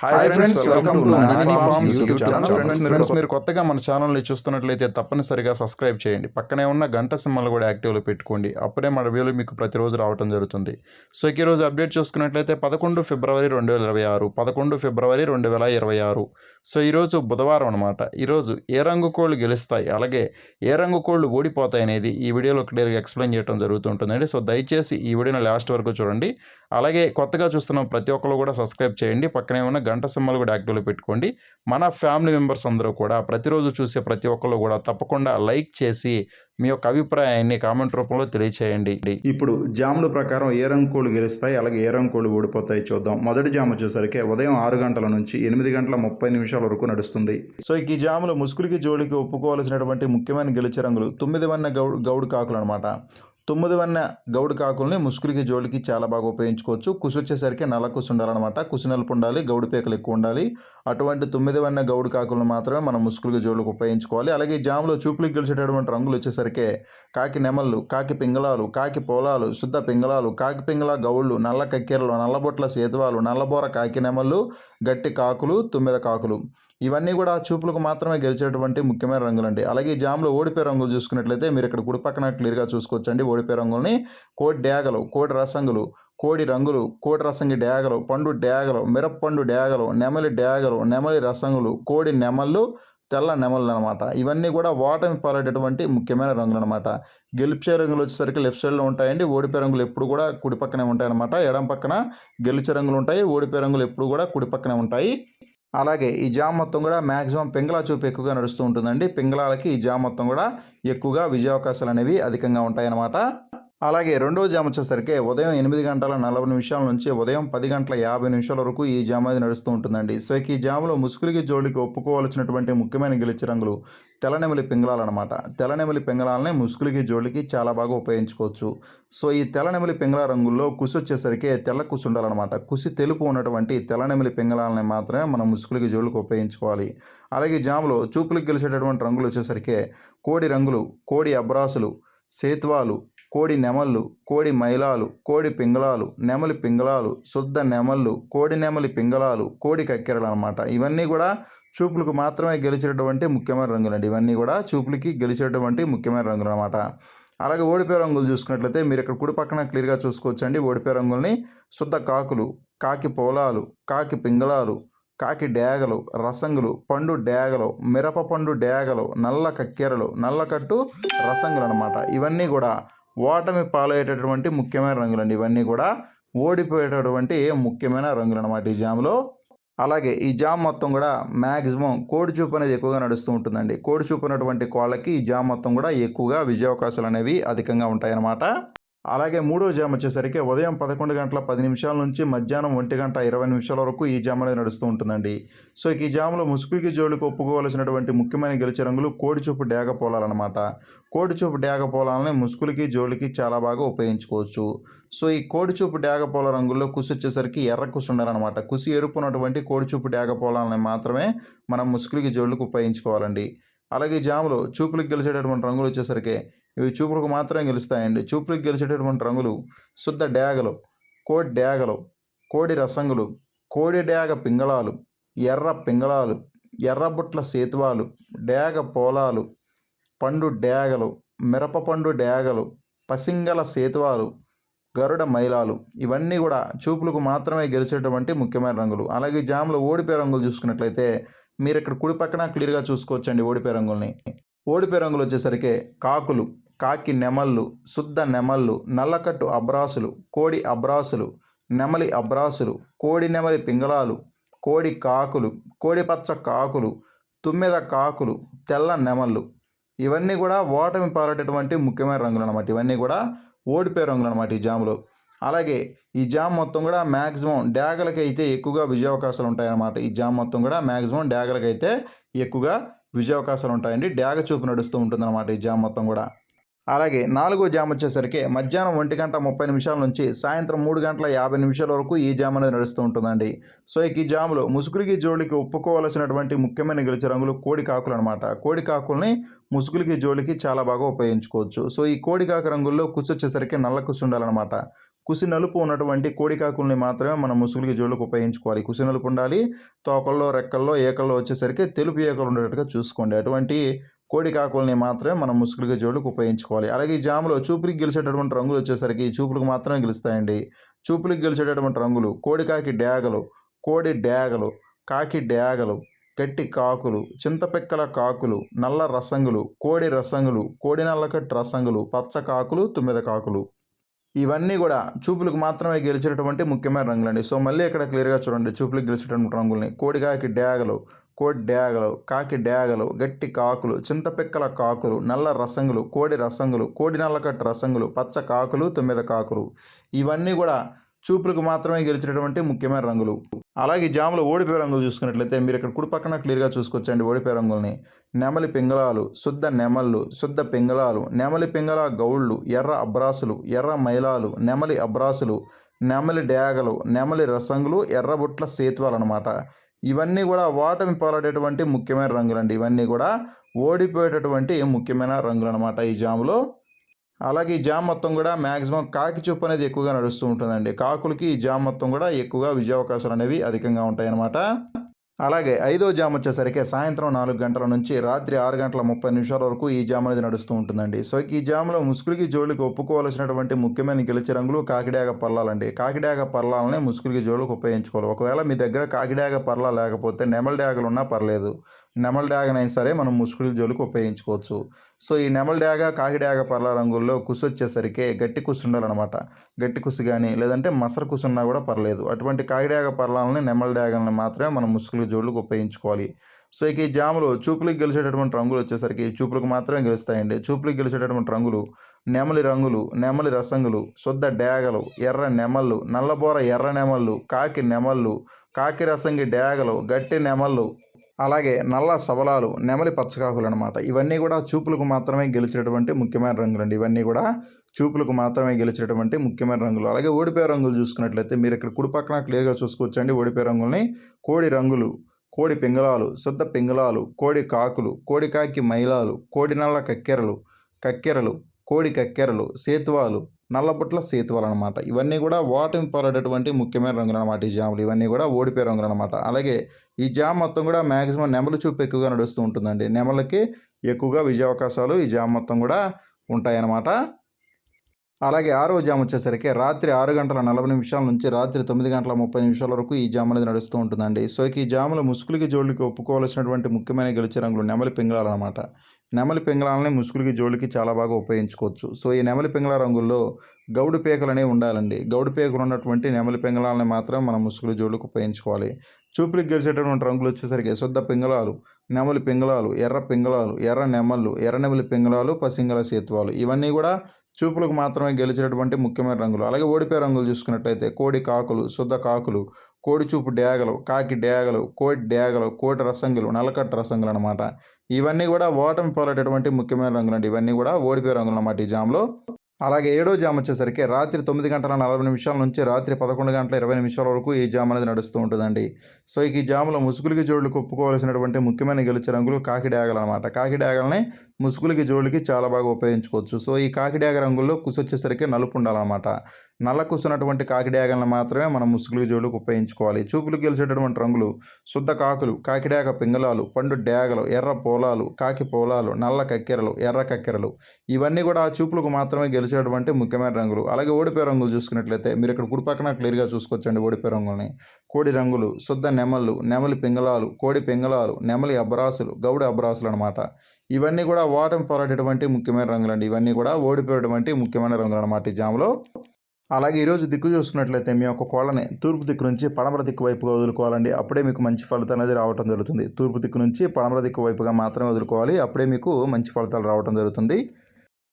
Hi friends, welcome to Nani forms YouTube channel. Friends మీరు కొత్తగా మన ఛానల్ని చూస్తున్నట్లయితే తప్పనిసరిగా సబ్స్క్రైబ్ చేయండి. పక్కనే ఉన్న గంట సింబల్ కూడా యాక్టివ్లో పెట్టుకోండి. అప్పుడే మన వీడియోలు మీకు ప్రతిరోజు రావడం జరుగుతుంది. సో ఈరోజు అప్డేట్ చూసుకున్నట్లయితే 11 ఫిబ్రవరి 2026, 11 ఫిబ్రవరి 2026. సో ఈరోజు బుధవారం అనమాట. ఈరోజు ఏ రంగు కోళ్ళు గెలుస్తాయి, అలాగే ఏ రంగు కోళ్ళు ఓడిపోతాయి అనేది ఈ వీడియోలో క్లియర్గా ఎక్స్ప్లెయిన్ చేయడం జరుగుతుంటుందండి. సో దయచేసి ఈ వీడియోని లాస్ట్ వరకు చూడండి. అలాగే కొత్తగా చూస్తున్న ప్రతి ఒక్కరు కూడా సబ్స్క్రైబ్ చేయండి. పక్కనే ఉన్న గంట సింబల్ కూడా యాక్టివ్లో పెట్టుకోండి. మన ఫ్యామిలీ మెంబర్స్ అందరూ కూడా ప్రతిరోజు చూసే ప్రతి ఒక్కరు కూడా తప్పకుండా లైక్ చేసి మీ యొక్క అభిప్రాయాన్ని కామెంట్ రూపంలో తెలియచేయండి. ఇప్పుడు జాముల ప్రకారం ఏ రంగు కోళ్ళు గెలుస్తాయి, అలాగే ఏ రంగు కోళ్ళు ఓడిపోతాయి చూద్దాం. మొదటి జాము వచ్చేసరికి ఉదయం 6 గంటల నుంచి 8 గంటల 30 నిమిషాల వరకు నడుస్తుంది. సో ఈ జాములు ముసుగురికి జోలికి ఒప్పుకోవాల్సినటువంటి ముఖ్యమైన గెలిచే రంగులు 9 వన్న గౌడు కాకులు అనమాట. 9 వన్న గౌడు కాకుల్ని ముసుగురికి జోలికి చాలా బాగా ఉపయోగించుకోవచ్చు. కుసు వచ్చేసరికి నల్ల కుసు ఉండాలన్నమాట. కుసు నలుపు ఉండాలి, గౌడు పేకలు ఎక్కువ ఉండాలి. అటువంటి 9 వన్న గౌడు కాకులను మాత్రమే మనం ముసుగురికి జోలికి ఉపయోగించుకోవాలి. అలాగే ఈ జాములో చూపులకు గెలిచేటటువంటి రంగులు వచ్చేసరికి కాకి నెమళ్ళు, కాకి పింగళాలు, కాకి పోలాలు, శుద్ధ పింగళాలు, కాకి పింగళ గౌళ్ళు, నల్ల కక్కెరలు, నల్లబొట్ల సేతువాలు, నల్లబోర కాకి నెమళ్ళు, గట్టి కాకులు, 9 కాకులు. ఇవన్నీ కూడా చూపులకు మాత్రమే గెలిచేటువంటి ముఖ్యమైన రంగులండి. అలాగే ఈ జామ్లో ఓడిపోయే రంగులు చూసుకున్నట్లయితే మీరు ఇక్కడ కుడి పక్కన క్లియర్గా చూసుకోవచ్చండి. ఓడిపోయే రంగుల్ని కోడి డేగలు, కోడి రసంగులు, కోడి రంగులు, కోడి రసంగి డేగలు, పండు డేగలు, మిరప్పండు డేగలు, నెమలి డేగలు, నెమలి రసంగులు, కోడి నెమళ్ళు, తెల్ల నెమళ్ళు అనమాట. ఇవన్నీ కూడా ఓటమి పాలేటటువంటి ముఖ్యమైన రంగులు అనమాట. గెలిచే రంగులు వచ్చేసరికి లెఫ్ట్ సైడ్లో ఉంటాయండి. ఓడిపోయే రంగులు ఎప్పుడు కూడా కుడి పక్కనే ఉంటాయన్నమాట. ఎడం పక్కన గెలిచే రంగులు ఉంటాయి, ఓడిపోయే రంగులు ఎప్పుడు కూడా కుడి పక్కనే ఉంటాయి. అలాగే ఈ జామ్ మొత్తం కూడా మ్యాక్సిమం పింగళా చూపు ఎక్కువగా నడుస్తూ ఉంటుందండి. పింగళాలకి ఈ జామ్ మొత్తం కూడా ఎక్కువగా విజయావకాశాలు అనేవి అధికంగా ఉంటాయన్నమాట. అలాగే రెండవ జామ్ వచ్చేసరికి ఉదయం 8 గంటల 40 నిమిషాల నుంచి ఉదయం 10 గంటల 50 నిమిషాల వరకు ఈ జామ్ అనేది నడుస్తూ ఉంటుందండి. సో ఈ జాములో ముసుగులకి జోడికి ఒప్పుకోవాల్సినటువంటి ముఖ్యమైన గెలిచే రంగులు తెల్లనెమలి పింగళాలు అనమాట. తెల్లనెమలి పింగళాలని ముసుగులకి జోడికి చాలా బాగా ఉపయోగించుకోవచ్చు. సో ఈ తెల్లనెమలి పింగళ రంగుల్లో కుసి వచ్చేసరికి తెల్ల కుసి ఉండాలన్నమాట. కుసి తెలుపు ఉన్నటువంటి తెల్లనెమలి పింగళాలని మాత్రమే మనం ముసుగులకి జోడికి ఉపయోగించుకోవాలి. అలాగే జాములో చూపులకు గెలిచేటటువంటి రంగులు వచ్చేసరికి కోడి రంగులు, కోడి అబ్రాసులు, సేతువాలు, కోడి నెమళ్ళు, కోడి మైలాలు, కోడి పింగళాలు, నెమలి పింగళాలు, శుద్ధ నెమళ్ళు, కోడి నెమలి పింగళాలు, కోడి కక్కెరలు అనమాట. ఇవన్నీ కూడా చూపులకు మాత్రమే గెలిచేటటువంటి ముఖ్యమైన రంగులండి. ఇవన్నీ కూడా చూపులకి గెలిచేటటువంటి ముఖ్యమైన రంగులు అనమాట. అలాగే ఓడిపోయే రంగులు చూసుకున్నట్లయితే మీరు ఇక్కడ కుడి పక్కన క్లియర్గా చూసుకోవచ్చండి. ఓడిపోయే రంగుల్ని శుద్ధ కాకులు, కాకి పోలాలు, కాకి పింగళాలు, కాకి డేగలు, రసంగులు, పండు డేగలు, మిరప పండు డేగలు, నల్ల కక్కెరలు, నల్లకట్టు రసంగులు అనమాట. ఇవన్నీ కూడా ఓటమి పాలయ్యేటటువంటి ముఖ్యమైన రంగులండి. ఇవన్నీ కూడా ఓడిపోయేటటువంటి ముఖ్యమైన రంగులు అనమాట ఈ జామ్లో. అలాగే ఈ జామ్ మొత్తం కూడా మ్యాక్సిమం కోడి చూపు అనేది ఎక్కువగా నడుస్తూ ఉంటుందండి. కోడి చూపు ఉన్నటువంటి కోళ్ళకి ఈ జామ్ మొత్తం కూడా ఎక్కువగా విజయావకాశాలు అనేవి అధికంగా ఉంటాయన్నమాట. అలాగే మూడో జామ్ వచ్చేసరికి ఉదయం 11 గంటల 10 నిమిషాల నుంచి మధ్యాహ్నం 1 గంట 20 నిమిషాల వరకు ఈ జామ్ అనేది నడుస్తూ ఉంటుందండి. సో ఈ జామ్లో ముసుగుకి జోలికి ఒప్పుకోవాల్సినటువంటి ముఖ్యమైన గెలిచే రంగులు కోడి చూపు డేగ పోలాలన్నమాట. కోడి చూపు డేగ పోలాలని ముసుగులకి జోలికి చాలా బాగా ఉపయోగించుకోవచ్చు. సో ఈ కోడి చూపు డేగ పోల రంగుల్లో కుసి వచ్చేసరికి ఎర్ర కుసి ఉండాలన్నమాట. కుసి ఎరుపు ఉన్నటువంటి కోడి చూపు డేగ పోలాలని మాత్రమే మనం ముసుగులకి జోలికి ఉపయోగించుకోవాలండి. అలాగే ఈ జాములో చూపులకు గెలిచేటటువంటి రంగులు వచ్చేసరికి ఇవి చూపులకు మాత్రమే గెలుస్తాయండి. చూపులకు గెలిచేటటువంటి రంగులు శుద్ధ డేగలు, కోడి డేగలు, కోడి రసంగులు, కోడి డేగ పింగళాలు, ఎర్ర పింగళాలు, ఎర్రబుట్ల సేతువాలు, డేగ పోలాలు, పండు డేగలు, మిరప పండు డేగలు, పసింగల సేతువాలు, గరుడ మైలాలు. ఇవన్నీ కూడా చూపులకు మాత్రమే గెలిచేటువంటి ముఖ్యమైన రంగులు. అలాగే జామ్లో ఓడిపోయే రంగులు చూసుకున్నట్లయితే మీరు ఇక్కడ కుడి పక్కన క్లియర్గా చూసుకోవచ్చండి. ఓడిపోయే రంగుల్ని ఓడిపోయే రంగులు వచ్చేసరికి కాకులు, కాకి నెమళ్ళు, శుద్ధ నెమళ్ళు, నల్లకట్టు అబ్రాసులు, కోడి అబ్రాసులు, నెమలి అబ్రాసులు, కోడి నెమలి పింగళాలు, కోడి కాకులు, కోడి పచ్చ కాకులు, 9 కాకులు, తెల్ల నెమళ్ళు. ఇవన్నీ కూడా ఓటమి పారేటటువంటి ముఖ్యమైన రంగులు అనమాట. ఇవన్నీ కూడా ఓడిపోయే రంగులు అనమాట ఈ జాములో. అలాగే ఈ జామ్ మొత్తం కూడా మ్యాక్సిమం డ్యాగలకి అయితే ఎక్కువగా విజయావకాశాలు ఉంటాయన్నమాట. ఈ జామ్ మొత్తం కూడా మ్యాక్సిమం డ్యాగలకి అయితే ఎక్కువగా విజయావకాశాలు ఉంటాయండి. డ్యాగ చూపు నడుస్తూ ఉంటుందన్నమాట ఈ జామ్ మొత్తం కూడా. అలాగే నాలుగో జామ్ వచ్చేసరికి మధ్యాహ్నం 1 గంట 30 నిమిషాల నుంచి సాయంత్రం 3 గంటల 50 నిమిషాల వరకు ఈ జామ్ అనేది నడుస్తూ ఉంటుందండి. సో ఈ జాములో ముసుగులకి జోలికి ఒప్పుకోవాల్సినటువంటి ముఖ్యమైన గెలిచే రంగులు కోడి కాకులు అనమాట. కోడి కాకుల్ని ముసుగులకి జోలికి చాలా బాగా ఉపయోగించుకోవచ్చు. సో ఈ కోడి కాకు రంగుల్లో కుసి వచ్చేసరికి నల్ల కుసి ఉండాలన్నమాట. కుసి నలుపు ఉన్నటువంటి కోడి కాకుల్ని మాత్రమే మనం ముసుగులకి జోళ్ళకి ఉపయోగించుకోవాలి. కుసి నలుపు ఉండాలి. తోకల్లో, రెక్కల్లో, ఏకల్లో వచ్చేసరికి తెలుపు ఏకలు ఉండేటట్టుగా చూసుకోండి. అటువంటి కోడి కాకుల్ని మాత్రమే మనం ముసుగులకి జోళ్ళకి ఉపయోగించుకోవాలి. అలాగే ఈ జాములో చూపులకి గెలిచేటటువంటి రంగులు వచ్చేసరికి చూపులకు మాత్రమే గెలుస్తాయండి. చూపులకి గెలిచేటటువంటి రంగులు కోడికాకి డేగలు, కోడి డేగలు, కాకి డేగలు, గట్టి కాకులు, చింతపిక్కల కాకులు, నల్ల రసంగులు, కోడి రసంగులు, కోడి నల్లకట్టు రసంగులు, పచ్చ కాకులు, తుమ్మెద కాకులు. ఇవన్నీ కూడా చూపులకు మాత్రమే గెలిచేటటువంటి ముఖ్యమైన రంగులండి. సో మళ్ళీ ఇక్కడ క్లియర్గా చూడండి చూపులకు గెలిచేటటువంటి రంగుల్ని. కోడికాకి డేగలు, కోడి డేగలు, కాకి డేగలు, గట్టి కాకులు, చింతపిక్కల కాకులు, నల్ల రసంగులు, కోడి రసంగులు, కోడి నల్లకట్టు రసంగులు, పచ్చ కాకులు, తుమ్మెద కాకులు. ఇవన్నీ కూడా చూపులకు మాత్రమే గెలిచేటటువంటి ముఖ్యమైన రంగులు. అలాగే ఈ జాములో ఓడిపోయే రంగులు చూసుకున్నట్లయితే మీరు ఇక్కడ కుడి పక్కన క్లియర్గా చూసుకోవచ్చండి ఓడిపోయే రంగుల్ని. నెమలి పింగళాలు, శుద్ధ నెమళ్ళు, శుద్ధ పింగళాలు, నెమలి పింగళ గౌళ్ళు, ఎర్ర అబ్రాసులు, ఎర్ర మైలాలు, నెమలి అబ్రాసులు, నెమలి డేగలు, నెమలి రసంగులు, ఎర్రబుట్ల సేతువాలు అనమాట. ఇవన్నీ కూడా ఓటమి పాలడేటువంటి ముఖ్యమైన రంగులండి. ఇవన్నీ కూడా ఓడిపోయేటటువంటి ముఖ్యమైన రంగులు అనమాట ఈ జాములో. అలాగే ఈ జామ్ మొత్తం కూడా మ్యాక్సిమం కాకి చూపు అనేది ఎక్కువగా నడుస్తూ ఉంటుందండి. కాకులకి ఈ జామ్ మొత్తం కూడా ఎక్కువగా విజయావకాశాలు అనేవి అధికంగా ఉంటాయన్నమాట. అలాగే ఐదో జామ్ వచ్చేసరికి సాయంత్రం 4 గంటల నుంచి రాత్రి 6 గంటల 30 నిమిషాల వరకు ఈ జామ్ అనేది నడుస్తూ ఉంటుందండి. సో ఈ జామ్లో ముసుగులకి జోళ్ళకి ఒప్పుకోవాల్సినటువంటి ముఖ్యమైన గెలిచే రంగులు కాకిడాగ పర్లాలండి. కాకిడాగ పర్లాలనే ముసుగులకి జోళ్ళకి ఉపయోగించుకోవాలి. ఒకవేళ మీ దగ్గర కాకిడాగ పర్లా లేకపోతే నెమలి డాగలు ఉన్నా పర్లేదు. నెమలి డాగనైనా సరే మనం ముసుగుల జోలికి ఉపయోగించుకోవచ్చు. సో ఈ నెమలి డాగ కాకిడాగ పర్లా రంగుల్లో కుసు వచ్చేసరికి గట్టి కుసు ఉండాలన్నమాట. గట్టి కుసు కానీ లేదంటే మసర కుసు ఉన్నా కూడా పర్లేదు. అటువంటి కాకిడాగ పర్లాలని నెమలి డాగల్ని మాత్రమే మనం ముసుగుల జోళ్ళకి ఉపయోగించుకోవాలి. సో ఇక ఈ జాములో చూపులకు గెలిచేటటువంటి రంగులు వచ్చేసరికి చూపులకు మాత్రమే గెలుస్తాయండి. చూపులకు గెలిచేటటువంటి రంగులు నెమలి రంగులు, నెమలి రసంగులు, శుద్ధ డేగలు, ఎర్ర నెమళ్ళు, నల్లబోర ఎర్ర నెమళ్ళు, కాకి నెమళ్ళు, కాకి రసంగి డేగలు, గట్టి నెమళ్ళు, అలాగే నల్ల సబలాలు, నెమలి పచ్చకాకులు అనమాట. ఇవన్నీ కూడా చూపులకు మాత్రమే గెలిచేటటువంటి ముఖ్యమైన రంగులండి. ఇవన్నీ కూడా చూపులకు మాత్రమే గెలిచేటటువంటి ముఖ్యమైన రంగులు. అలాగే ఓడిపోయే రంగులు చూసుకున్నట్లయితే మీరు ఇక్కడ కుడి పక్కన క్లియర్గా చూసుకోవచ్చండి ఓడిపోయే రంగుల్ని. కోడి రంగులు, కోడి పింగళాలు, శుద్ధ పింగళాలు, కోడి కాకులు, కోడి కాకి మైలాలు, కోడి నల్ల కక్కెరలు, కోడి కక్కెరలు, సేతువాలు, నల్లబుట్ల సేతువాలు అనమాట. ఇవన్నీ కూడా ఓటమి పాలైనటువంటి ముఖ్యమైన రంగులు అనమాట ఈ జాములు. ఇవన్నీ కూడా ఓడిపోయే రంగులు అనమాట. అలాగే ఈ జామ్ మొత్తం కూడా మ్యాక్సిమం నెమలి చూపు ఎక్కువగా నడుస్తూ ఉంటుందండి. నెమలకి ఎక్కువగా విజయావకాశాలు ఈ జామ్ మొత్తం కూడా ఉంటాయన్నమాట. అలాగే ఆరో జామ్ వచ్చేసరికి రాత్రి 6 గంటల 40 నిమిషాల నుంచి రాత్రి 9 గంటల 30 నిమిషాల వరకు ఈ జామ్ అనేది నడుస్తూ ఉంటుందండి. సో ఈ జాములో ముసుగులకి జోళ్ళకి ఒప్పుకోవాల్సినటువంటి ముఖ్యమైన గెలిచే రంగులు నెమలి పింగళాలు అనమాట. నెమలి పింగళాలని ముసుగులకి జోళ్ళకి చాలా బాగా ఉపయోగించుకోవచ్చు. సో ఈ నెమలి పింగళ రంగుల్లో గౌడు పేకలు అనేవి ఉండాలండి. గౌడు పేకలు ఉన్నటువంటి నెమలి పింగళాలని మాత్రం మనం ముసుగుల జోళ్ళకి ఉపయోగించుకోవాలి. చూపులకు గెలిచేటటువంటి రంగులు వచ్చేసరికి శుద్ధ పింగళాలు, నెమలి పింగళాలు, ఎర్ర పింగళాలు, ఎర్ర నెమళ్ళు, ఎర్ర నెమలి పింగళాలు, పసింగల సేతువాలు. ఇవన్నీ కూడా చూపులకు మాత్రమే గెలిచేటటువంటి ముఖ్యమైన రంగులు. అలాగే ఓడిపోయే రంగులు చూసుకున్నట్లయితే కోడి కాకులు, శుద్ధ కాకులు, కోడి చూపు డేగలు, కాకి డేగలు, కోడి డేగలు, కోడి రసంగులు, నల్లకట్టు రసంగులు అనమాట. ఇవన్నీ కూడా ఓటమి పాలైనటువంటి ముఖ్యమైన రంగులు అండి. ఇవన్నీ కూడా ఓడిపోయే రంగులు అన్నమాట ఈ జామ్లో. అలాగే ఏడో జామ్ వచ్చేసరికి రాత్రి 9 గంటల 40 నిమిషాల నుంచి రాత్రి 11 గంటల 20 నిమిషాల వరకు ఈ జామ్ అనేది నడుస్తూ ఉంటుందండి. సో ఈ జామ్లో ముసుగులకి జోళ్ళకి ఒప్పుకోవాల్సినటువంటి ముఖ్యమైన గెలిచే రంగులు కాకి డేగలు అనమాట. కాకి డేగల్ని ముసుగులకి జోళ్ళకి చాలా బాగా ఉపయోగించుకోవచ్చు. సో ఈ కాకి డేగ రంగుల్లో కుసు వచ్చేసరికి నలుపు ఉండాలన్నమాట. నల్ల కుసున్నటువంటి కాకి డేగలను మాత్రమే మనం ముసుగులకి జోళ్ళకి ఉపయోగించుకోవాలి. చూపులకు గెలిచేటటువంటి రంగులు శుద్ధ కాకులు, కాకిడేగ పింగళాలు, పండు డేగలు, ఎర్ర పోలాలు, కాకి పోలాలు, నల్ల కక్కెరలు, ఎర్ర కక్కెరలు. ఇవన్నీ కూడా చూపులకు మాత్రమే గెలిచేటువంటి ముఖ్యమైన రంగులు. అలాగే ఓడిపోయే రంగులు చూసుకున్నట్లయితే మీరు ఇక్కడ కుడి పక్కన క్లియర్గా చూసుకోవచ్చండి ఓడిపోయే రంగుల్ని. కోడి రంగులు, శుద్ధ నెమళ్ళు, నెమలి పింగళాలు, కోడి పింగళాలు, నెమలి అబ్రాసులు, గౌడి అబ్రాసులు అనమాట. ఇవన్నీ కూడా ఓటమి పాలైనటువంటి ముఖ్యమైన రంగులండి. ఇవన్నీ కూడా ఓడిపోయేటువంటి ముఖ్యమైన రంగులు అనమాట ఈ జాములో. అలాగే ఈరోజు దిక్కు చూసుకున్నట్లయితే మీ యొక్క కోళ్ళని తూర్పు దిక్కు నుంచి పడమర దిక్కు వైపుగా వదులుకోవాలండి. అప్పుడే మీకు మంచి ఫలితం అనేది రావడం జరుగుతుంది. తూర్పు దిక్కు నుంచి పడమర దిక్కు వైపుగా మాత్రమే వదులుకోవాలి. అప్పుడే మీకు మంచి ఫలితాలు రావడం జరుగుతుంది.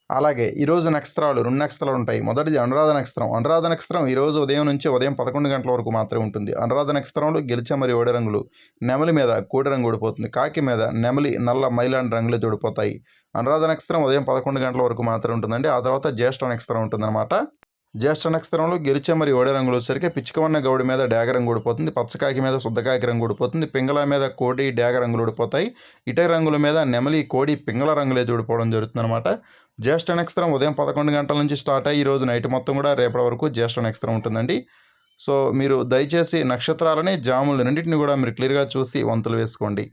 అలాగే ఈరోజు నక్షత్రాలు 2 నక్షత్రాలు ఉంటాయి. మొదటిది అనురాధ నక్షత్రం. అనురాధ నక్షత్రం ఈరోజు ఉదయం నుంచి ఉదయం 11 గంటల వరకు మాత్రమే ఉంటుంది. అనురాధ నక్షత్రంలో గెలిచే మరియు ఓడే రంగులు నెమలి మీద కోడి రంగు ఊడిపోతుంది. కాకి మీద నెమలి, నల్ల మైలాంటి రంగులు తోడిపోతాయి. అనురాధ నక్షత్రం ఉదయం 11 గంటల వరకు మాత్రమే ఉంటుందండి. ఆ తర్వాత జ్యేష్ఠ నక్షత్రం ఉంటుందన్నమాట. జ్యేష్ఠ నక్షత్రంలో గెలిచే మరియు ఓడే రంగులు వచ్చేసరికి పిచ్చికవన్న గౌడి మీద డేగ రంగు ఊడిపోతుంది, పచ్చకాకి మీద శుద్ధకాకి రంగు ఊడిపోతుంది, పింగళ మీద కోడి డేగ రంగులు ఊడిపోతాయి, ఇటక రంగుల మీద నెమలి కోడి పింగళ రంగులు అయితే ఊడిపోవడం జరుగుతుంది అనమాట. జ్యేష్ఠ నక్షత్రం ఉదయం 11 గంటల నుంచి స్టార్ట్ అయ్యి ఈరోజు నైట్ మొత్తం కూడా రేపటి వరకు జ్యేష్ఠ నక్షత్రం ఉంటుందండి. సో మీరు దయచేసి నక్షత్రాలని జాములు రెండింటిని కూడా మీరు క్లియర్గా చూసి వంతులు వేసుకోండి.